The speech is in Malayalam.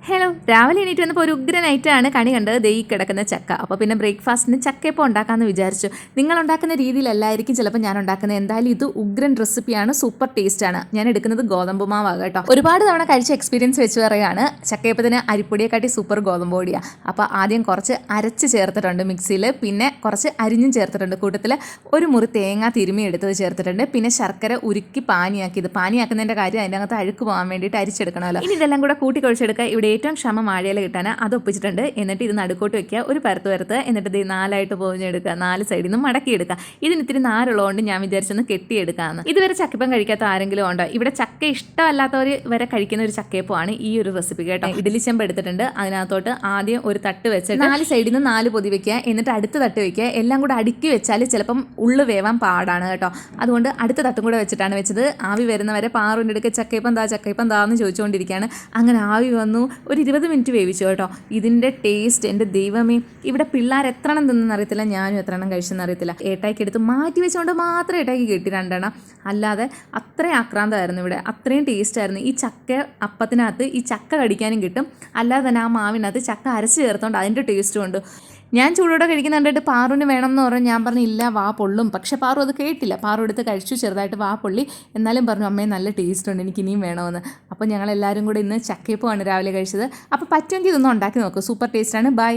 ഹലോ, രാവിലെ എണീറ്റ് വന്നപ്പോൾ ഒരു ഉഗ്ര നൈറ്റാണ് കണി കണ്ടത്. ദേ ഈ കിടക്കുന്ന ചക്ക. അപ്പോൾ പിന്നെ ബ്രേക്ക്ഫാസ്റ്റിന് ചക്കയപ്പം ഉണ്ടാക്കാമെന്ന് വിചാരിച്ചു. നിങ്ങൾ ഉണ്ടാക്കുന്ന രീതിയിലല്ലായിരിക്കും ചിലപ്പോൾ ഞാൻ ഉണ്ടാക്കുന്നത്. എന്തായാലും ഇത് ഉഗ്രൻ റെസിപ്പിയാണ്, സൂപ്പർ ടേസ്റ്റാണ്. ഞാൻ എടുക്കുന്നത് ഗോതമ്പ് മാവാണ് കേട്ടോ. ഒരുപാട് തവണ കഴിച്ച എക്സ്പീരിയൻസ് വെച്ച് പറയുകയാണ്, ചക്കയപ്പത്തിന് അരിപ്പൊടിയെക്കാട്ടി സൂപ്പർ ഗോതമ്പ് പൊടിയാണ്. അപ്പോൾ ആദ്യം കുറച്ച് അരച്ച് ചേർത്തിട്ടുണ്ട് മിക്സിയിൽ, പിന്നെ കുറച്ച് അരിഞ്ഞും ചേർത്തിട്ടുണ്ട്. കൂട്ടത്തിൽ ഒരു മുറി തേങ്ങ തിരുമ്മി എടുത്തത് ചേർത്തിട്ടുണ്ട്. പിന്നെ ശർക്കര ഉരുക്കി പാനിയാക്കിയത്. പാനിയാക്കുന്നതിൻ്റെ കാര്യം അതിൻ്റെ അകത്ത് അഴുക്ക് പോകാൻ വേണ്ടിയിട്ട് അരിച്ചെടുക്കണമല്ലോ. ഇനി ഇതെല്ലാം കൂടെ കൂട്ടി കുഴച്ചെടുക്കുക. ഇവിടെ ഏറ്റവും ക്ഷമ വാഴയില കിട്ടാൻ അത് ഒപ്പിച്ചിട്ടുണ്ട്. എന്നിട്ട് ഇത് നടുക്കോട്ട് വെക്കുക, ഒരു പരത്ത് എന്നിട്ട് ഇത് 4 പൊതിഞ്ഞെടുക്കുക, 4 സൈഡിൽ നിന്നും മടക്കിയെടുക്കുക. ഇതിന് ഇത്തിരി നാരുള്ളതുകൊണ്ട് ഞാൻ വിചാരിച്ചൊന്ന് കെട്ടിയെടുക്കാമെന്ന്. ഇതുവരെ ചക്കപ്പം കഴിക്കാത്ത ആരെങ്കിലും ഉണ്ടോ? ഇവിടെ ചക്ക ഇഷ്ടമല്ലാത്തവർ വരെ കഴിക്കുന്ന ഒരു ചക്കയപ്പമാണ് ഈ ഒരു റെസിപ്പി കേട്ടോ. ഇഡ്ഡലി ചെമ്പ് എടുത്തിട്ടുണ്ട്. അതിനകത്തോട്ട് ആദ്യം ഒരു തട്ട് വെച്ചിട്ട് 4 സൈഡിൽ നിന്ന് 4 പൊതി വെക്കുക. എന്നിട്ട് അടുത്ത തട്ട് വെക്കുക. എല്ലാം കൂടെ അടുക്കി വെച്ചാൽ ചിലപ്പം ഉള്ളു വേവാൻ പാടാണ് കേട്ടോ. അതുകൊണ്ട് അടുത്ത തട്ടും കൂടെ വെച്ചിട്ടാണ് വെച്ചത്. ആവി വരുന്നവരെ പാറുവിൻ്റെ അടുക്ക് ചക്കയപ്പം താ എന്ന് ചോദിച്ചുകൊണ്ടിരിക്കുകയാണ്. അങ്ങനെ ആവി വന്നു. ഒരു 20 മിനിറ്റ് വേവിച്ചു കേട്ടോ. ഇതിൻ്റെ ടേസ്റ്റ് എൻ്റെ ദൈവമേ, ഇവിടെ പിള്ളേർ എത്ര എണ്ണം തിന്നെന്നറിയത്തില്ല, ഞാനും എത്ര എണ്ണം കഴിച്ചെന്നറിയത്തില്ല. ഏട്ടായിക്ക് എടുത്ത് മാറ്റി വെച്ചുകൊണ്ട് മാത്രം ഏട്ടായിക്ക് കിട്ടി 2 എണ്ണം. അല്ലാതെ അത്രയും ആക്രാന്തമായിരുന്നു ഇവിടെ, അത്രയും ടേസ്റ്റായിരുന്നു. ഈ ചക്ക അപ്പത്തിനകത്ത് ഈ ചക്ക കടിക്കാനും കിട്ടും, അല്ലാതെ തന്നെ ആ മാവിനകത്ത് ചക്ക അരച്ച് ചേർത്തുകൊണ്ട് അതിൻ്റെ ടേസ്റ്റും ഉണ്ട്. ഞാൻ ചൂടോടെ കഴിക്കുന്ന കണ്ടിട്ട് പാറുവിന് വേണം എന്ന് പറഞ്ഞു. ഞാൻ പറഞ്ഞു ഇല്ല, വാ പൊള്ളും. പക്ഷെ പാറു അത് കേട്ടില്ല. പാറു എടുത്ത് കഴിച്ചു, ചെറുതായിട്ട് വാ പൊള്ളി. എന്നാലും പറഞ്ഞു അമ്മയെ നല്ല ടേസ്റ്റ് ഉണ്ട്, എനിക്ക് ഇനിയും വേണമെന്ന്. അപ്പോൾ ഞങ്ങളെല്ലാവരും കൂടെ ഇന്ന് ചക്കയപ്പമാണ് രാവിലെ കഴിച്ചത്. അപ്പോൾ പറ്റുമെങ്കിൽ ഇതൊന്നും ഉണ്ടാക്കി നോക്കൂ, സൂപ്പർ ടേസ്റ്റാണ്. ബൈ.